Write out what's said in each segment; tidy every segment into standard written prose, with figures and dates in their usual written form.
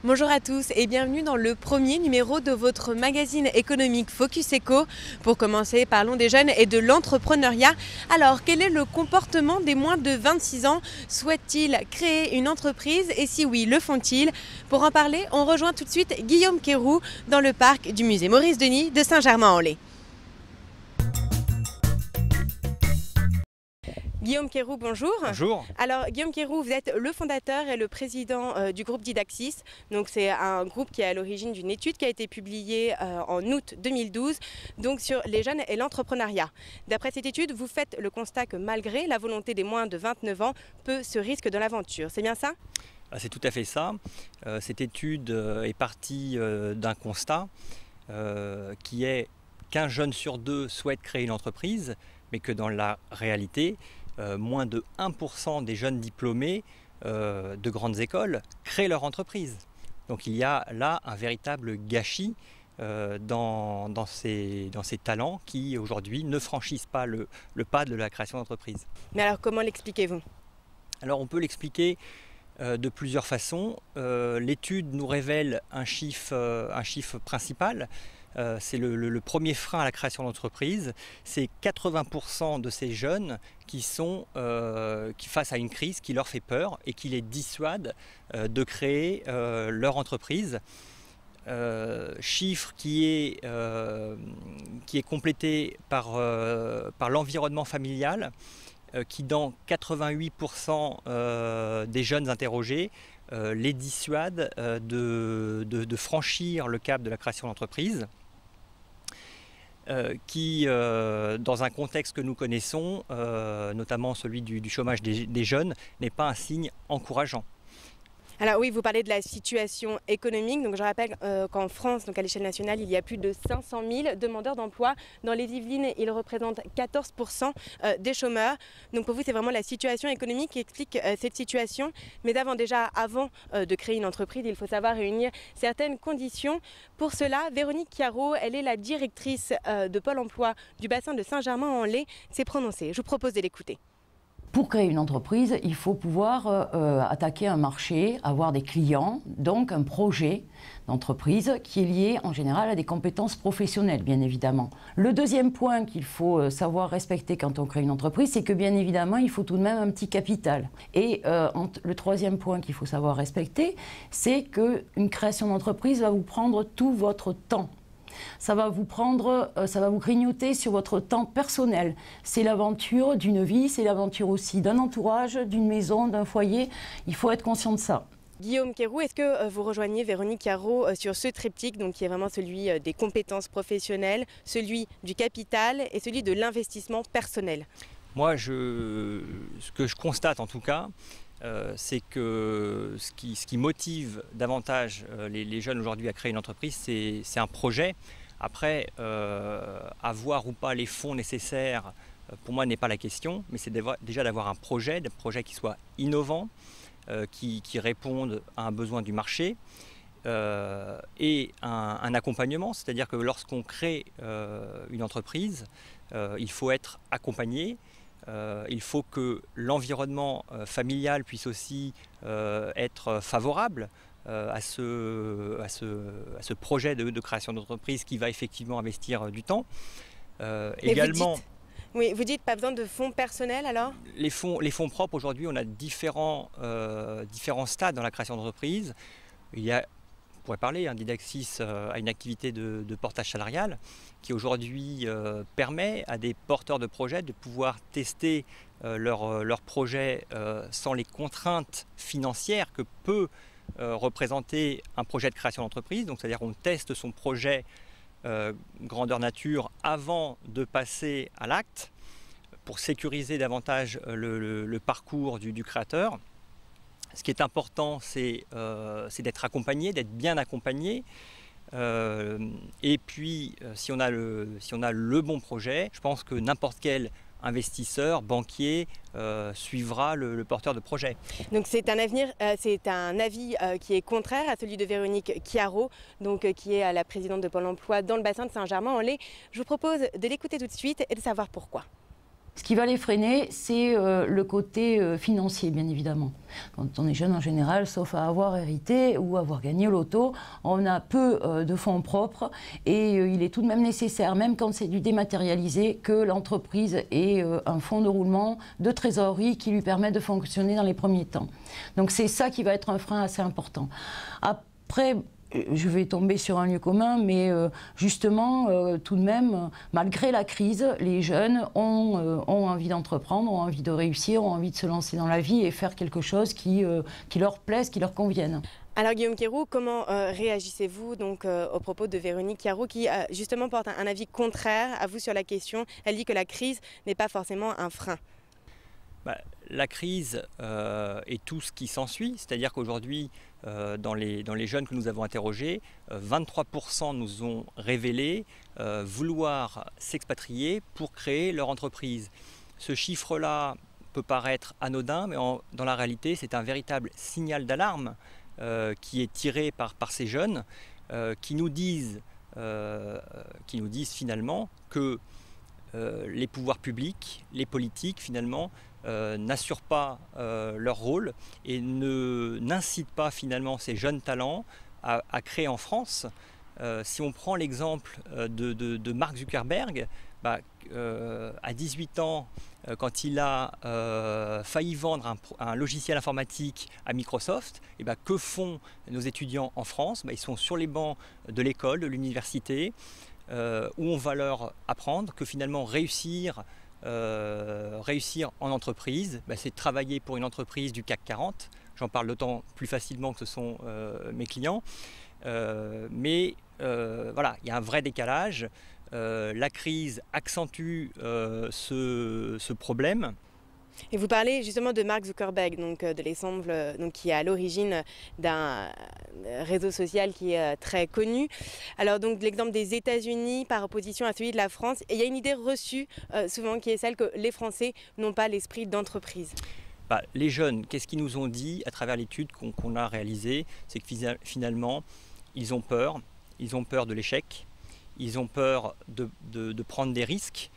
Bonjour à tous et bienvenue dans le premier numéro de votre magazine économique Focus Eco. Pour commencer, parlons des jeunes et de l'entrepreneuriat. Alors, quel est le comportement des moins de 26 ans? Souhaitent-ils créer une entreprise et si oui, le font-ils? Pour en parler, on rejoint tout de suite Guillaume Quéroux dans le parc du musée Maurice-Denis de Saint-Germain-en-Laye. Guillaume Quéroux, bonjour. Bonjour. Alors Guillaume Quéroux, vous êtes le fondateur et le président du groupe Didaxis. Donc c'est un groupe qui est à l'origine d'une étude qui a été publiée en août 2012 donc sur les jeunes et l'entrepreneuriat. D'après cette étude, vous faites le constat que malgré la volonté des moins de 29 ans, peu se risquent de l'aventure. C'est bien ça? C'est tout à fait ça. Cette étude est partie d'un constat qui est qu'un jeune sur deux souhaite créer une entreprise, mais que dans la réalité, moins de 1% des jeunes diplômés de grandes écoles créent leur entreprise. Donc il y a là un véritable gâchis dans ces talents qui aujourd'hui ne franchissent pas le pas de la création d'entreprise. Mais alors comment l'expliquez-vous? Alors on peut l'expliquer de plusieurs façons. L'étude nous révèle un chiffre principal. C'est le premier frein à la création d'entreprise. C'est 80% de ces jeunes qui face à une crise qui leur fait peur et qui les dissuade de créer leur entreprise. Chiffre qui est complété par l'environnement familial qui dans 88% des jeunes interrogés les dissuade de franchir le cap de la création d'entreprise qui, dans un contexte que nous connaissons, notamment celui du chômage des jeunes, n'est pas un signe encourageant. Alors oui, vous parlez de la situation économique. Donc je rappelle qu'en France, donc à l'échelle nationale, il y a plus de 500 000 demandeurs d'emploi. Dans les Yvelines, ils représentent 14% des chômeurs. Donc pour vous, c'est vraiment la situation économique qui explique cette situation. Mais avant de créer une entreprise, il faut savoir réunir certaines conditions. Pour cela, Véronique Chiaro, elle est la directrice de Pôle emploi du bassin de Saint-Germain-en-Laye, s'est prononcée. Je vous propose de l'écouter. Pour créer une entreprise, il faut pouvoir attaquer un marché, avoir des clients, donc un projet d'entreprise qui est lié en général à des compétences professionnelles, bien évidemment. Le deuxième point qu'il faut savoir respecter quand on crée une entreprise, c'est que bien évidemment, il faut tout de même un petit capital. Et le troisième point qu'il faut savoir respecter, c'est qu'une création d'entreprise va vous prendre tout votre temps. Ça va vous grignoter sur votre temps personnel. C'est l'aventure d'une vie, c'est l'aventure aussi d'un entourage, d'une maison, d'un foyer. Il faut être conscient de ça. Guillaume Quéroux, est-ce que vous rejoignez Véronique Chiaro sur ce triptyque, donc qui est vraiment celui des compétences professionnelles, celui du capital et celui de l'investissement personnel? Moi, ce que je constate en tout cas, c'est que ce qui motive davantage les jeunes aujourd'hui à créer une entreprise, c'est un projet. Après, avoir ou pas les fonds nécessaires, pour moi, n'est pas la question, mais c'est déjà d'avoir un projet, qui soit innovant, qui réponde à un besoin du marché et un accompagnement. C'est-à-dire que lorsqu'on crée une entreprise, il faut être accompagné. Il faut que l'environnement familial puisse aussi être favorable à ce projet de création d'entreprise qui va effectivement investir du temps. Également, vous dites pas besoin de fonds personnels alors? Les fonds propres, aujourd'hui, on a différents stades dans la création d'entreprise. On pourrait parler, Didaxis a une activité de portage salarial qui aujourd'hui permet à des porteurs de projets de pouvoir tester leur projet sans les contraintes financières que peut représenter un projet de création d'entreprise. Donc c'est-à-dire qu'on teste son projet grandeur nature avant de passer à l'acte pour sécuriser davantage le parcours du créateur. Ce qui est important, c'est d'être accompagné, d'être bien accompagné. Et puis, si on a le bon projet, je pense que n'importe quel investisseur, banquier, suivra le porteur de projet. Donc c'est un avis qui est contraire à celui de Véronique Chiaro, qui est la présidente de Pôle emploi dans le bassin de Saint-Germain-en-Laye. Je vous propose de l'écouter tout de suite et de savoir pourquoi. Ce qui va les freiner, c'est le côté financier, bien évidemment. Quand on est jeune en général, sauf à avoir hérité ou avoir gagné au loto, on a peu de fonds propres et il est tout de même nécessaire, même quand c'est du dématérialisé, que l'entreprise ait un fonds de roulement, de trésorerie qui lui permet de fonctionner dans les premiers temps. Donc c'est ça qui va être un frein assez important. Après, je vais tomber sur un lieu commun, mais justement, tout de même, malgré la crise, les jeunes ont envie d'entreprendre, ont envie de réussir, ont envie de se lancer dans la vie et faire quelque chose qui leur plaise, qui leur convienne. Alors Guillaume Quéroux, comment réagissez-vous donc aux propos de Véronique Yaro qui justement porte un avis contraire à vous sur la question? Elle dit que la crise n'est pas forcément un frein. La crise et tout ce qui s'ensuit, c'est-à-dire qu'aujourd'hui, dans les jeunes que nous avons interrogés, 23% nous ont révélé vouloir s'expatrier pour créer leur entreprise. Ce chiffre-là peut paraître anodin, mais dans la réalité, c'est un véritable signal d'alarme qui est tiré par ces jeunes qui nous disent finalement que les pouvoirs publics, les politiques finalement, n'assurent pas leur rôle et n'incitent pas finalement ces jeunes talents à créer en France. Si on prend l'exemple de Mark Zuckerberg, à 18 ans, quand il a failli vendre un logiciel informatique à Microsoft, que font nos étudiants en France? Ils sont sur les bancs de l'école, de l'université, où on va leur apprendre que finalement réussir en entreprise, c'est travailler pour une entreprise du CAC 40. J'en parle d'autant plus facilement que ce sont mes clients. Mais voilà, il y a un vrai décalage. La crise accentue ce problème. Et vous parlez justement de Mark Zuckerberg, donc de l'exemple qui est à l'origine d'un réseau social qui est très connu. Alors donc l'exemple des États-Unis par opposition à celui de la France. Et il y a une idée reçue souvent qui est celle que les Français n'ont pas l'esprit d'entreprise. Les jeunes, qu'est-ce qu'ils nous ont dit à travers l'étude qu'on a réalisée? C'est que finalement, ils ont peur de l'échec, ils ont peur de prendre des risques.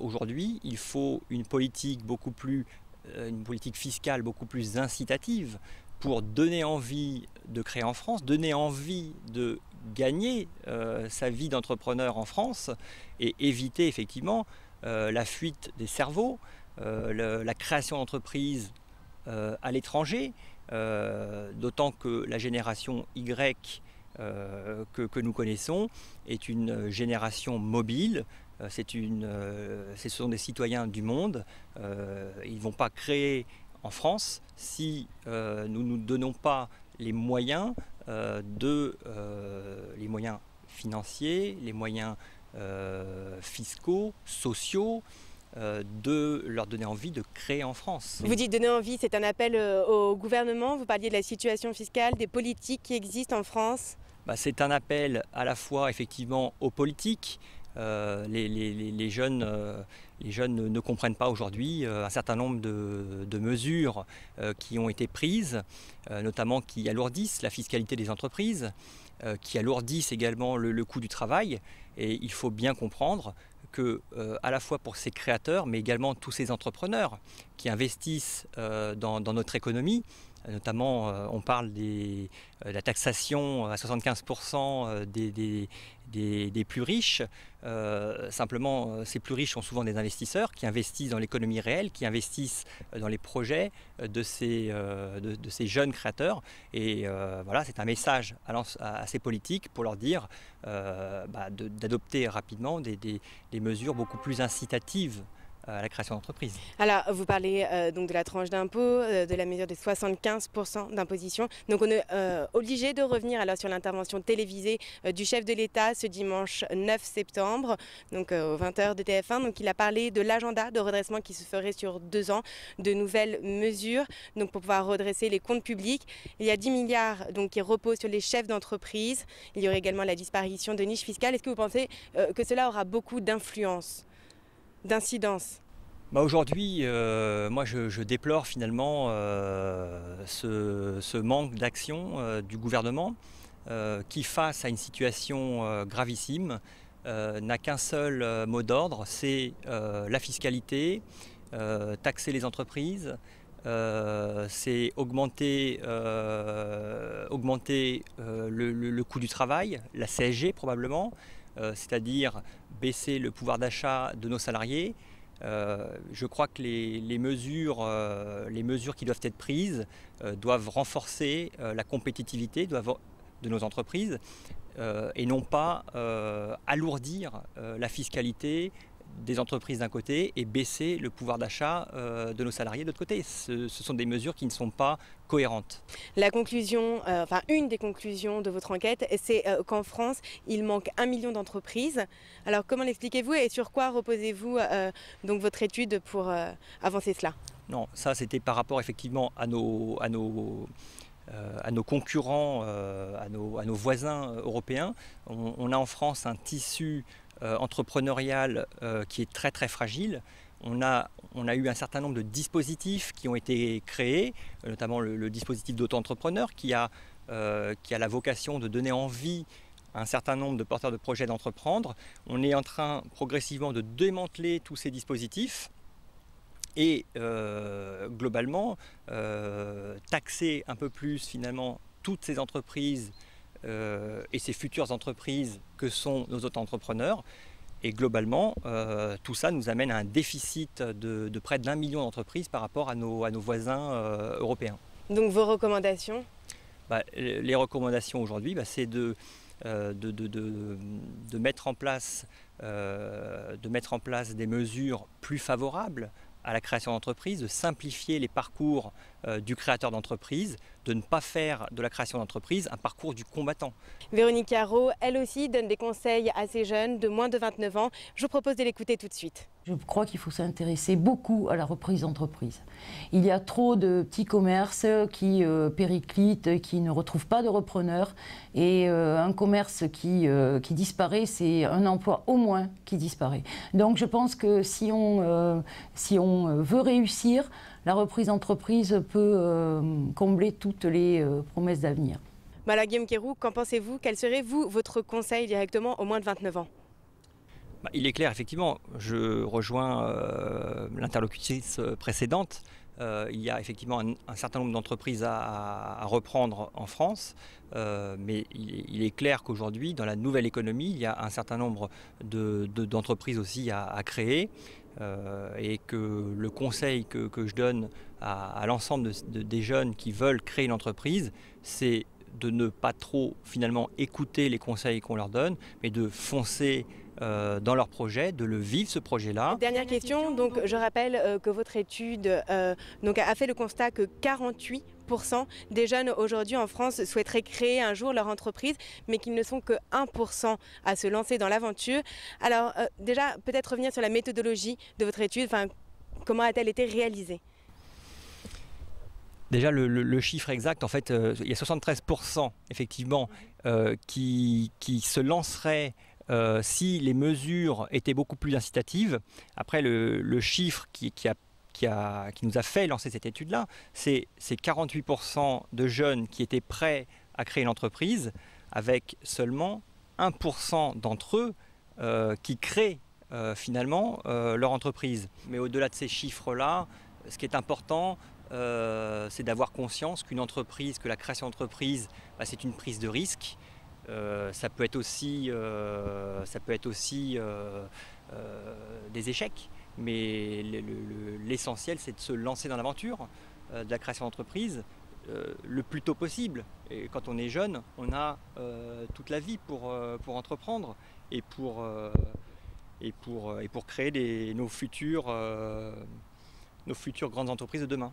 Aujourd'hui, il faut une politique fiscale beaucoup plus incitative pour donner envie de créer en France, donner envie de gagner sa vie d'entrepreneur en France et éviter effectivement la fuite des cerveaux, la création d'entreprises à l'étranger, d'autant que la génération Y que nous connaissons est une génération mobile. Ce sont des citoyens du monde. Ils ne vont pas créer en France si nous ne nous donnons pas les moyens, les moyens financiers, les moyens fiscaux, sociaux, de leur donner envie de créer en France. Vous dites donner envie, c'est un appel au gouvernement. Vous parliez de la situation fiscale, des politiques qui existent en France. C'est un appel à la fois effectivement aux politiques. Les jeunes ne comprennent pas aujourd'hui un certain nombre de mesures qui ont été prises, notamment qui alourdissent la fiscalité des entreprises, qui alourdissent également le coût du travail. Et il faut bien comprendre que, à la fois pour ces créateurs, mais également tous ces entrepreneurs qui investissent dans notre économie, notamment on parle de la taxation à 75% des plus riches. Simplement, ces plus riches sont souvent des investisseurs qui investissent dans l'économie réelle, qui investissent dans les projets de ces jeunes créateurs. Et voilà, c'est un message à ces politiques pour leur dire d'adopter rapidement des mesures beaucoup plus incitatives à la création d'entreprises. Alors, vous parlez donc de la tranche d'impôt, de la mesure des 75% d'imposition. Donc, on est obligé de revenir alors sur l'intervention télévisée du chef de l'État ce dimanche 9 septembre, donc aux 20h de TF1. Donc, il a parlé de l'agenda de redressement qui se ferait sur 2 ans, de nouvelles mesures donc pour pouvoir redresser les comptes publics. Il y a 10 milliards donc, qui reposent sur les chefs d'entreprise. Il y aurait également la disparition de niches fiscales. Est-ce que vous pensez que cela aura beaucoup d'influence, d'incidence? Aujourd'hui, moi je déplore finalement ce manque d'action du gouvernement qui, face à une situation gravissime, n'a qu'un seul mot d'ordre, c'est la fiscalité, taxer les entreprises, c'est augmenter le coût du travail, la CSG probablement, c'est-à-dire baisser le pouvoir d'achat de nos salariés. Je crois que les mesures qui doivent être prises doivent renforcer la compétitivité de nos entreprises et non pas alourdir la fiscalité des entreprises d'un côté et baisser le pouvoir d'achat de nos salariés de l'autre côté. Ce sont des mesures qui ne sont pas cohérentes. La conclusion, une des conclusions de votre enquête, c'est qu'en France, il manque 1 million d'entreprises. Alors comment l'expliquez-vous et sur quoi reposez-vous donc votre étude pour avancer cela? Non, ça c'était par rapport effectivement à nos concurrents, à nos voisins européens. On a en France un tissu entrepreneurial qui est très très fragile. On a eu un certain nombre de dispositifs qui ont été créés, notamment le dispositif d'auto-entrepreneur qui a la vocation de donner envie à un certain nombre de porteurs de projets d'entreprendre. On est en train progressivement de démanteler tous ces dispositifs et globalement taxer un peu plus finalement toutes ces entreprises et ces futures entreprises que sont nos auto-entrepreneurs. Et globalement, tout ça nous amène à un déficit de près d'1 million d'entreprises par rapport à nos voisins européens. Donc vos recommandations? Les recommandations aujourd'hui, c'est de mettre en place des mesures plus favorables à la création d'entreprises, de simplifier les parcours du créateur d'entreprise, de ne pas faire de la création d'entreprise un parcours du combattant. Véronique Carreau, elle aussi, donne des conseils à ces jeunes de moins de 29 ans. Je vous propose de l'écouter tout de suite. Je crois qu'il faut s'intéresser beaucoup à la reprise d'entreprise. Il y a trop de petits commerces qui périclitent, qui ne retrouvent pas de repreneurs. Et un commerce qui disparaît, c'est un emploi au moins qui disparaît. Donc je pense que si on veut réussir, la reprise d'entreprise peut combler toutes les promesses d'avenir. Alors Guillaume Quéroux, qu'en pensez-vous? Quel serait votre conseil directement aux moins de 29 ans? Il est clair, effectivement, je rejoins l'interlocutrice précédente. Il y a effectivement un certain nombre d'entreprises à reprendre en France, mais il est clair qu'aujourd'hui, dans la nouvelle économie, il y a un certain nombre d'entreprises aussi à créer. Et que le conseil que je donne à l'ensemble des jeunes qui veulent créer une entreprise, c'est de ne pas trop finalement écouter les conseils qu'on leur donne, mais de foncer dans leur projet, de le vivre ce projet-là. Dernière question, donc je rappelle que votre étude a fait le constat que 48% des jeunes aujourd'hui en France souhaiteraient créer un jour leur entreprise, mais qu'ils ne sont que 1% à se lancer dans l'aventure. Alors déjà, peut-être revenir sur la méthodologie de votre étude, comment a-t-elle été réalisée? Déjà, le chiffre exact, en fait, il y a 73% effectivement qui se lanceraient si les mesures étaient beaucoup plus incitatives. Après, le chiffre qui nous a fait lancer cette étude-là, c'est 48% de jeunes qui étaient prêts à créer une entreprise, avec seulement 1% d'entre eux qui créent finalement leur entreprise. Mais au-delà de ces chiffres-là, ce qui est important, c'est d'avoir conscience qu'une entreprise, que la création d'entreprise, c'est une prise de risque. Ça peut être aussi des échecs, mais l'essentiel c'est de se lancer dans l'aventure de la création d'entreprise le plus tôt possible. Et quand on est jeune, on a toute la vie pour entreprendre et pour créer nos futures grandes entreprises de demain.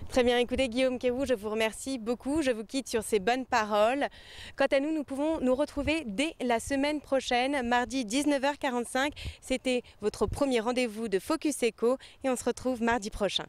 Très bien, écoutez Guillaume Quéroux, je vous remercie beaucoup. Je vous quitte sur ces bonnes paroles. Quant à nous, nous pouvons nous retrouver dès la semaine prochaine, mardi 19h45. C'était votre premier rendez-vous de Focus Eco et on se retrouve mardi prochain.